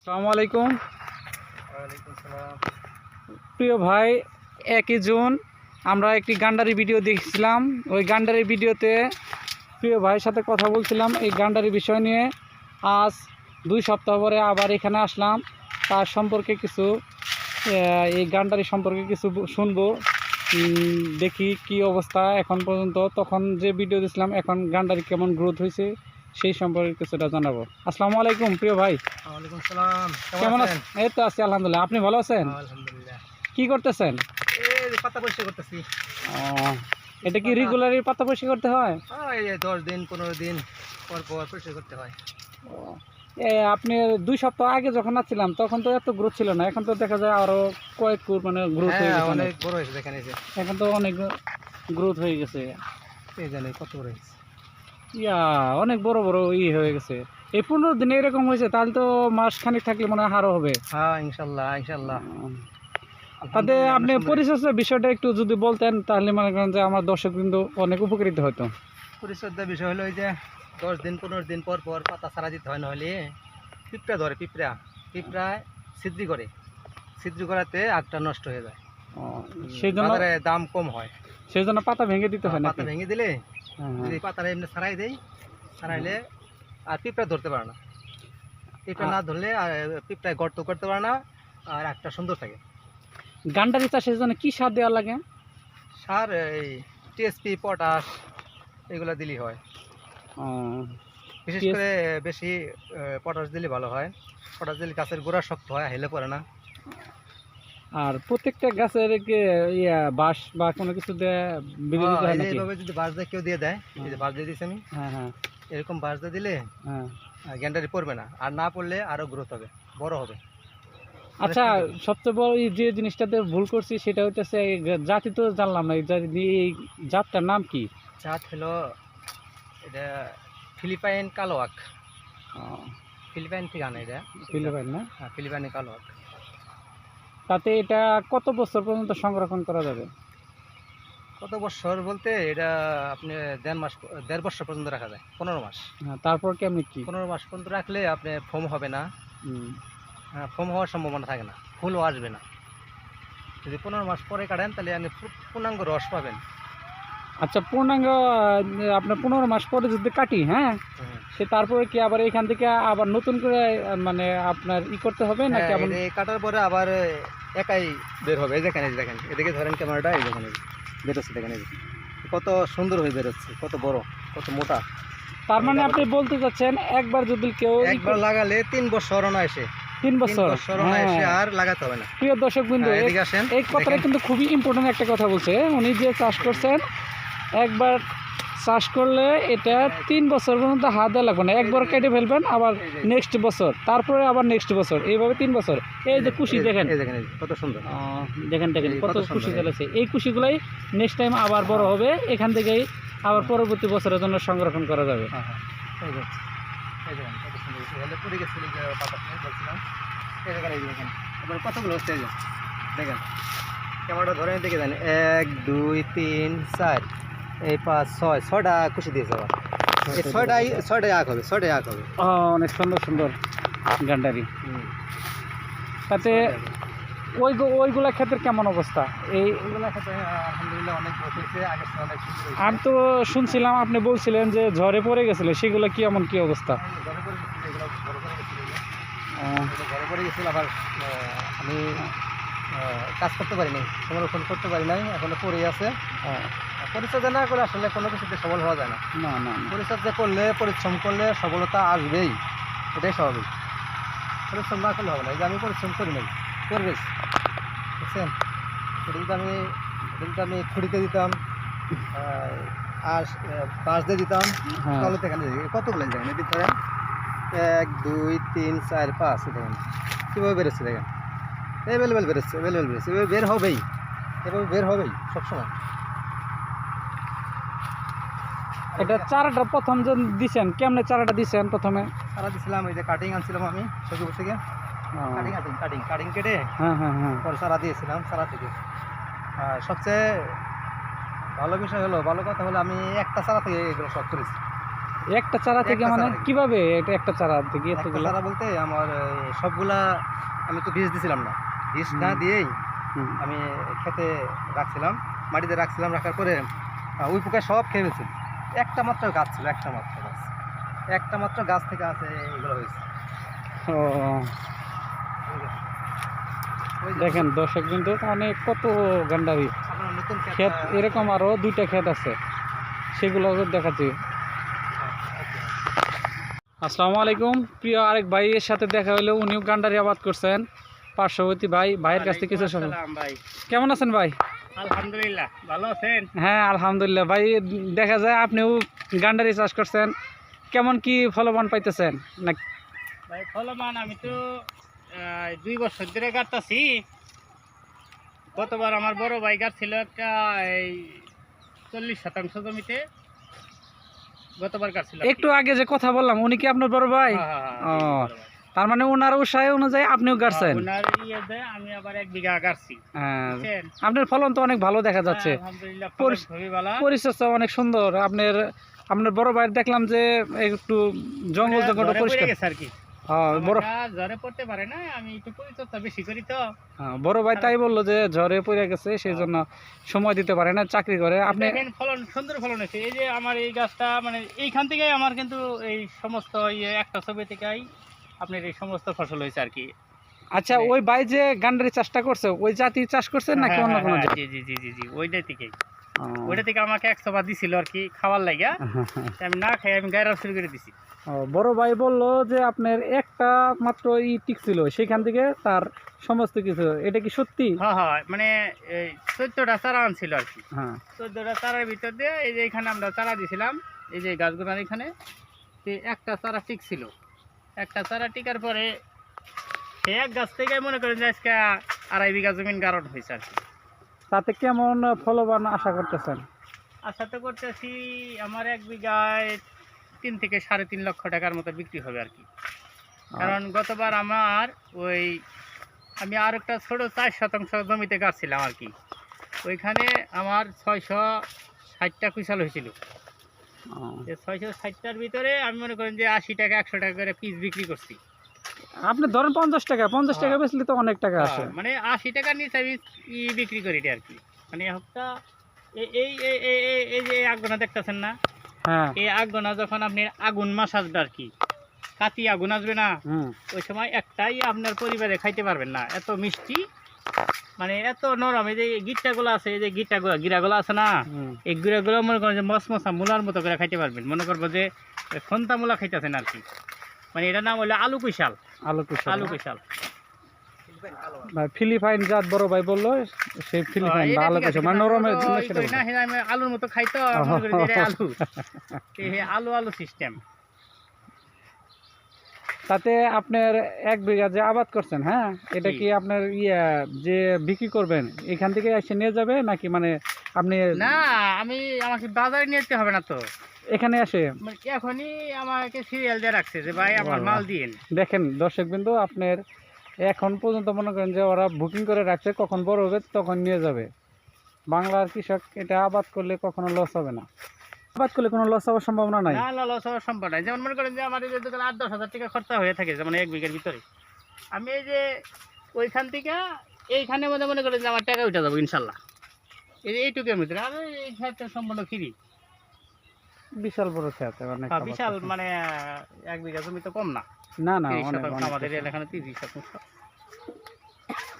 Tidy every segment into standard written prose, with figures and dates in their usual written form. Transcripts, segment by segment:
আসসালামু আলাইকুম। ওয়ালাইকুম সালাম। প্রিয় ভাই, 1 জুন আমরা একটি গান্ডারি ভিডিও দেখছিলাম। ওই গান্ডারি ভিডিওতে প্রিয় ভাইয়ের সাথে কথা বলছিলাম এই গান্ডারি বিষয় নিয়ে। আজ 2 সপ্তাহ পরে আবার এখানে আসলাম। তার সম্পর্কে কিছু এই গান্ডারি সম্পর্কে কিছু শুনবো, দেখি কি অবস্থা এখন পর্যন্ত। তখন যে ভিডিও দিয়েছিলাম এখন গান্ডারি কেমন গ্রোথ হয়েছে সেই সম্পর্কে কিছুটা জানাবো। আসসালামু আলাইকুম প্রিয় ভাই। ওয়ালাইকুম সালাম। কেমন আছেন? এই তো আছি আলহামদুলিল্লাহ। আপনি ভালো আছেন? আলহামদুলিল্লাহ। কি করতেছেন? এই পাতা পরিষ্কার করতেছি। এটা কি রেগুলারই পাতা পরিষ্কার করতে হয়? এই 10 দিন 15 দিন পর পর পরিষ্কার করতে হয়। আপনি 2 সপ্তাহ আগে যখন আসছিলাম তখন তো এত গ্রোথ ছিল না, এখন তো দেখা যায় আরো কয়েক মানে গ্রোথ হয়ে গেছে, অনেক বড় হয়েছে। দেখেন এই যে এখন তো অনেক গ্রোথ হয়ে গেছে। এই জানে কত বড় হয়েছে। অনেক বড় বড় হয়ে গেছে। এই 15 দিনে এরকম হয়েছে, তাহলে তো মাস খানিক থাকলে মনে হয় আরো হবে। হ্যাঁ ইনশাল্লাহ ইনশাল্লাহ। তাতে আপনি পরিচর্যার বিষয়টা একটু যদি বলতেন তাহলে মনে করেন যে আমার দর্শক কিন্তু অনেক উপকৃত হতো। পরিচর্যার বিষয় হলো এই যে 10 দিন 15 দিন পর পর পাতা ছাড়া দিতে হয়, নইলে পিঁপড়া ধরে। পিঁপড়ায় ছিদ্রি করাতে আগটা নষ্ট হয়ে যায়। সেই জন্য বাজারে দাম কম হয়, সেই জন্য পাতা ভেঙে দিতে হয় না? পাতা ভেঙে দিলে যদি পাতাটা এমনি ছাড়াই দেয়, ছাড়াইলে আর পিঁপড়া ধরতে পারে না। পিঁপড়া না ধরলে আর পিঁপড়ায় গর্ত করতে পারে না, আর একটা সুন্দর থাকে। গান্ডারি চাষের জন্য কি সার দেওয়া লাগে? সার এই টিএসপি, পটাশ এগুলো দিলেই হয়। বিশেষ করে বেশি পটাশ দিলে ভালো হয়। পটাশ দিলে গাছের গোড়া শক্ত হয়, হেলে পড়ে না। আর প্রত্যেকটা গাছের বাঁশ বা কোনো কিছু এইভাবে যদি বাঁশ দিয়ে কেউ দিয়ে দেয়, এই যে বাঁশ দিয়ে দিয়েছি আমি, এরকম বাঁশ দিয়ে দিলে গ্যান্ডারি পড়বে না, আর না পড়লে আরো গ্রোথ হবে, বড় হবে। আচ্ছা, সবচেয়ে বড় যে জিনিসটাতে ভুল করছি সেটা হইতেছে জাতি তো জানলাম না। এই জাতটার নাম কি? জাত হলো এটা ফিলিপাইন কালো আখ। ফিলিপাইন থেকে আনে এটা। ফিলিপাইন না? হ্যাঁ, ফিলিপাইনি কালো আখ। তাতে এটা কত বছর পর্যন্ত সংরক্ষণ করা যাবে? কত বছর বলতে এটা আপনি 1.5 বছর পর্যন্ত রাখা যায়, 15 মাস। তারপর কেমনি কি? 15 মাস পর্যন্ত রাখলে আপনি ফোম হবে না। ফোম হওয়ার সম্ভাবনা থাকে না, ফুলও আসবে না। যদি 15 মাস পরে কাটেন তাহলে আপনি পূর্ণাঙ্গ রস পাবেন। আচ্ছা, পূর্ণাঙ্গ আপনার 15 মাস পরে যদি কাটি, সে তারপরে কি আবার এখান থেকে আবার নতুন করে মানে আপনার করতে হবে না? কেমন কাটার পরে আবার একাই বের হবে। এই দেখেন, এদিকে ধরেন ক্যামেরাটা, এই দেখেন বেরোচ্ছে, দেখেন কত সুন্দর হয়ে বেরোচ্ছে, কত বড়, কত মোটা। তার মানে আপনি বলতে চাচ্ছেন একবার যদি কেউ একবার লাগালে 3 বছর না এসে 3 বছর এসে আর লাগাতে হবে না। প্রিয় দর্শক বিন্দু, এই কথাটা কিন্তু খুবই ইম্পর্টেন্ট একটা কথা বলছে উনি, যে চাষ করছেন একবার চাষ করলে এটা 3 বছর পর্যন্ত হাত দেওয়া লাগবে না। একবার কেটে ফেলবেন, আবার নেক্সট বছর, তারপরে আবার নেক্সট বছর, এইভাবে 3 বছর। এই যে কুশি দেখেন, কত সুন্দর, দেখেন কত কুশি চলেছে। এই কুশিগুলাই নেক্সট টাইম আবার বড় হবে, এখান থেকেই আবার পরবর্তী বছরের জন্য সংরক্ষণ করা যাবে। কতগুলো হচ্ছে দেখেন, ক্যামেরাটা ধরে দেখে দেন। 1 2 3 4 এই 5 6 6টা কুশি দিয়েছে আবার। এই 6টাই আখ হবে, 6টাই আখ হবে। অনেক সুন্দর সুন্দর গান্ডারি। তাতে ওইগুলা ক্ষেত্রে কেমন অবস্থা? এইগুলা ক্ষেত্রে আলহামদুলিল্লাহ অনেক হয়েছে, আগের চেয়ে অনেক সুন্দর হয়েছে। আমি তো শুনছিলাম আপনি বলছিলেন যে ঝড়ে পড়ে গেছিল, সেগুলো কি এমন কি অবস্থা? ঝড়ে পড়ে গেছিল, আবার আমি কাজ করতে পারি নাই, সংরক্ষণ করতে পারি নাই, এখনো পড়েই আছে। পরিচর্যা না করে আসলে কোনো কিছুতে সবল হওয়া যায় না। না, পরিচর্যা করলে, পরিশ্রম করলে সফলতা আসবেই, এটাই স্বাভাবিক। পরিশ্রম না করলে হবে না। এই যে আমি পরিশ্রম করি নাই, করে গেছি, বুঝছেন? এটা যদি আমি খুঁড়িতে দিতাম আর বাঁশ দিয়ে দিতাম, তাহলে দেখেন কতগুলো দেখেন, এটি ধরেন 1 2 3 4 5 দেখেন কীভাবে বেরোচ্ছে, দেখেন এভেলেবেল বেরোচ্ছে, এভাবে বের হবেই, সবসময়। এটা চারাটা প্রথম যে দিছেন, কেমনে চারাটা দিছেন? প্রথমে চারা দিছিলাম, এই যে কাটিং আনছিলাম আমি সজীপুর থেকে, কাটিং কেটে পরে চারা দিয়েছিলাম। চারা থেকে সবচেয়ে ভালো বিষয় হলো, ভালো কথা হলো, আমি একটা চারা থেকে এগুলো সব করেছি। একটা চারা থেকে একটা মানে চারা থেকে। কিভাবে এটা একটা চারা থেকে একটা এতগুলা? চারা বলতে আমার সবগুলা আমি তো বীজ দিছিলাম না, বীজ না হুম। দিয়েই হুম। আমি খেতে রাখছিলাম, মাটিতে রাখছিলাম, রাখার পরে ওই পোকা সব খেয়ে ফেলছিল। একটা মাত্র গাছ ছিল, একটা মাত্র গাছ থেকে আছে এগুলো হয়েছে। ও ওই যে দেখেন দর্শক কিন্তু অনেক কত গান্ডারি আপনার নতুন ক্ষেত, এরকম আরো 2টা ক্ষেত আছে, সেগুলো দেখাচ্ছি। আসসালামু আলাইকুম, প্রিয় আরেক ভাইয়ের সাথে দেখা হলো, উনিও গান্ডারি আবাদ করছেন। পার্শ্ববর্তী ভাইয়ের কাছ থেকে কিছু শুনুন। ভাই, কেমন আছেন ভাই? আলহামদুলিল্লাহ ভালো আছেন? হ্যাঁ আলহামদুলিল্লাহ ভাই, দেখা যায় আপনিও গান্ডারি চাষ করছেন, কেমন কি ফলবান পাইতেছেন না? ভাই ফলমান আমি তো 2 বছর ধরে গাড়তাছি। গতবার আমার বড় ভাই গাড়ছিল একটা এই 40% জমিতে, গতবার গাড়ছিল। একটু আগে যে কথা বললাম উনি কি আপনার বড় ভাই? ও, তার মানে ওনার উৎসাহ অনুযায়ী আপনিও গাড়ছেন। ওনার ইয়েতে আমি আবার 1 বিঘা গাড়ছি। হ্যাঁ, বুঝছেন? আপনার ফলন তো অনেক ভালো দেখা যাচ্ছে, আলহামদুলিল্লাহ পরিস- খুবই ভালো। পরিচর্যা অনেক সুন্দর। আপনার বড় ভাইয়ের দেখলাম যে একটু জঙ্গল জঙ্গল ঝড়ে পরিষ্কার। পড়ে গেছে আর কি। হ্যাঁ, বড় আমার ঝড়ে পড়তে পারে না, আমি একটু পরিচর্যা বেশি করি তো। বড় ভাই তাই বললো যে ঝড়ে পড়ে গেছে, সেই জন্য সময় দিতে পারে না, চাকরি করে। আপনি দেখেন ফলন, সুন্দর ফলন হয়েছে। এই যে আমার এই গাছটা, মানে এইখান থেকেই আমার কিন্তু এই সমস্ত একটা ছবি থেকেই আপনার এই সমস্ত ফসল হয়েছে আর কি। আচ্ছা, ওই ভাই যে গান্ডারি চাষটা করছে ওই জাতি চাষ করছেন নাকি অন্য কোনো হ্যাঁ, জাতি? জি জি জি জি জি, ওইটা থেকেই। ও, ওইটা থেকে আমাকে 100 বার দিছিল আর কি খাওয়ার লাগা। আমি না খাই আমি গায়ের শুরু করে দিছি। ও, বড় ভাই বললো যে আপনার একটা মাত্র টিক ছিল, সেখান থেকে তার সমস্ত কিছু, এটা কি সত্যি? হ্যাঁ হ্যাঁ, মানে এই 14টা চারা আনছিল আর কি। হ্যাঁ, 14টা চারার ভিতর দিয়ে এই যে এখানে আমরা চারা দিছিলাম, এই যে গাছগুলোর এখানে একটা চারা টিক ছিল। একটা চারা টিকার পরে সে এক গাছ থেকে মনে করেন যে আজকে 2.5 বিঘা জমিন গারণ হয়েছে আর কি। তাতে কেমন ফলবান আশা করতেছেন? আশা তো করতেছি আমার 1 বিঘায় 3 থেকে 3.5 লক্ষ টাকার মতো বিক্রি হবে আর কি। কারণ গতবার আমার আমি আর একটা ছোট 4% জমিতে গাছছিলাম আর কি, ওইখানে আমার 660টা কুইশাল হয়েছিল। ও, যে 660টার ভিতরে আমি মনে করেন যে 80 টাকা 100 টাকা করে পিস বিক্রি করছি। আপনি ধরেন 50 টাকা বেচলে তো অনেক টাকা আসে। মানে 80 টাকার নিচে আমি বিক্রি করি এটা আর কি। মানে একটা এই এই এই এই- এই- এই যে আগুনা দেখতেছেন না, হ্যাঁ, এই আগুনা যখন আপনি আগুন মাস আসবে আর কি, কাতি আগুন আসবে না, হুম, ওই সময় একটাই আপনার পরিবারে খাইতে পারবেন না, এত মিষ্টি, মানে এত নরম। এই যে গিট্টাগুলো আছে, এই যে গিরাগুলো আছে না, হুম। এই গিরাগুলো মনে করেন যে মশমশা মূলার মতো করে খাইতে পারবেন। মনে করবো যে খন্তা মূলা খাইতেছেন আর কি। মানে এটার নাম হলো আলু কুইশাল। আলু কুশাল। আলু কুইশাল ভাই, ফিলিপাইন জাত বড় ভাই বললো, সেই ফিলিপাইন বা এটা আলু ঠিক আছে, কুশাল মানে কিন্তু নরমের আমরা তো জন্য ই সেটা করি না, বলে। সেটা আমি আলুর মতো খাই তো, মনে করি যে এটা আলু। এই আলু সিস্টেম। তাতে আপনার 1 বিঘা যে আবাদ করছেন, হ্যাঁ, এটা জি। কি আপনার যে বিক্রি করবেন এখান থেকে এসে নিয়ে যাবে নাকি মানে আপনি না, আমাকে বাজারে নিয়ে যেতে হবে না তো, এখানে আসে? মানে এখনই আমাকে সিরিয়াল দিয়ে রাখছে যে ভাই আমার বাহ, মাল বাহ। দিন। দেখেন দর্শক বিন্দু, আপনার এখন পর্যন্ত মনে করেন যে ওরা বুকিং করে রাখছে, কখন বড় হবে তখন নিয়ে যাবে। বাংলার কৃষক এটা আবাদ করলে কখনো লস হবে না, আবাদ করলে কোনো লস হওয়ার সম্ভাবনা নাই। না না, লস হওয়ার সম্ভব নাই। যেমন মনে করেন যে আমার এই যে দোকানে 8-10 হাজার টাকা খরচা হয়ে থাকে, যেমন 1 বিঘার ভিতরে, আমি এই যে ওইখান থেকে এইখানে মনে করেন যে আমার টাকা উঠে যাবো ইনশাল্লাহ। এই যে এইটুকুর ভিতরে আমি এই ক্ষেত্রে সম্পূর্ণ ফ্রি। বিশাল বড় ক্ষেত, অনেক আবাদ বিশাল, করছেন। মানে 1 বিঘা জমি তো কম না। না না, 30 অনেক শতাংশ, অনেক আমাদের বেশি। এলাকায় 30%।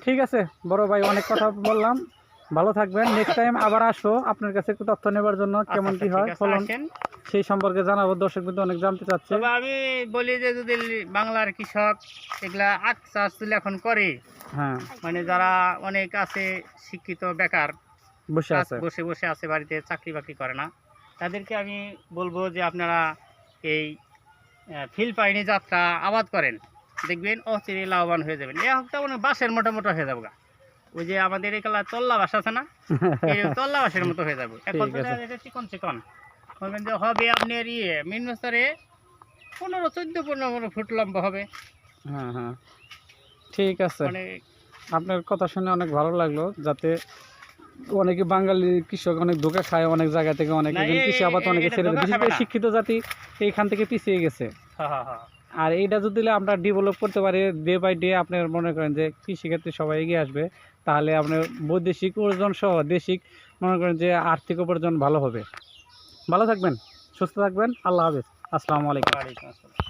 ঠিক আছে বড় ভাই, অনেক কথা বললাম, ভালো থাকবেন। নেক্সট টাইম আবার আসো আপনার কাছে একটু তথ্য নেবার জন্য, কেমন কি হয় ফলন সেই সম্পর্কে জানাবো। দর্শক কিন্তু অনেক জানতে চাচ্ছে। তবে আমি বলি যে যদি বাংলার কৃষক এগুলা আখ চাষ যদি এখন করে, হ্যাঁ, মানে যারা অনেক আছে শিক্ষিত বেকার, বসে আছে। বসে বসে আছে বাড়িতে, চাকরি বাকরি করে না, তাদেরকে আমি বলবো যে আপনারা এই ফিলপাইনি যাত্রা আবাদ করেন, দেখবেন অচিরে লাভবান হয়ে যাবেন। এ হপ্তাহ মানে বাঁশের মোটা মোটা হয়ে যাবো গা। ওই যে আমাদের এখানে তল্লা বাস আছে না, এই তল্লা বাসের মতো হয়ে যাবে। এখন ঠিক আছে। এটা চিকন চিকন বলবেন যে হবে আপনার নিম্ন স্তরে 15-14-15 ফুট লম্বা হবে। হ্যাঁ হ্যাঁ, ঠিক আছে। মানে আপনার কথা শুনে অনেক ভালো লাগলো, যাতে অনেকে বাঙালি কৃষক অনেক ধোকা খায় অনেক জায়গা থেকে, অনেকে না, কৃষি আবাদ অনেকে এটা ছেড়ে দেয়, ধোঁকা বিশেষ খাবে করে না। শিক্ষিত জাতি এইখান থেকে পিছিয়ে গেছে। হ্যাঁ হ্যাঁ হ্যাঁ। আর এইটা যদি আমরা ডেভেলপ করতে পারি ডে বাই ডে, আপনার মনে করেন যে কৃষিক্ষেত্রে সবাই এগিয়ে আসবে, তাহলে আপনার বৈদেশিক উপার্জন সহ দেশিক মনে করেন যে আর্থিক উপার্জন ভালো হবে। ভালো থাকবেন, সুস্থ থাকবেন, আল্লাহ হাফেজ, আসসালামু আলাইকুম। ওয়ালাইকুম আসসালাম।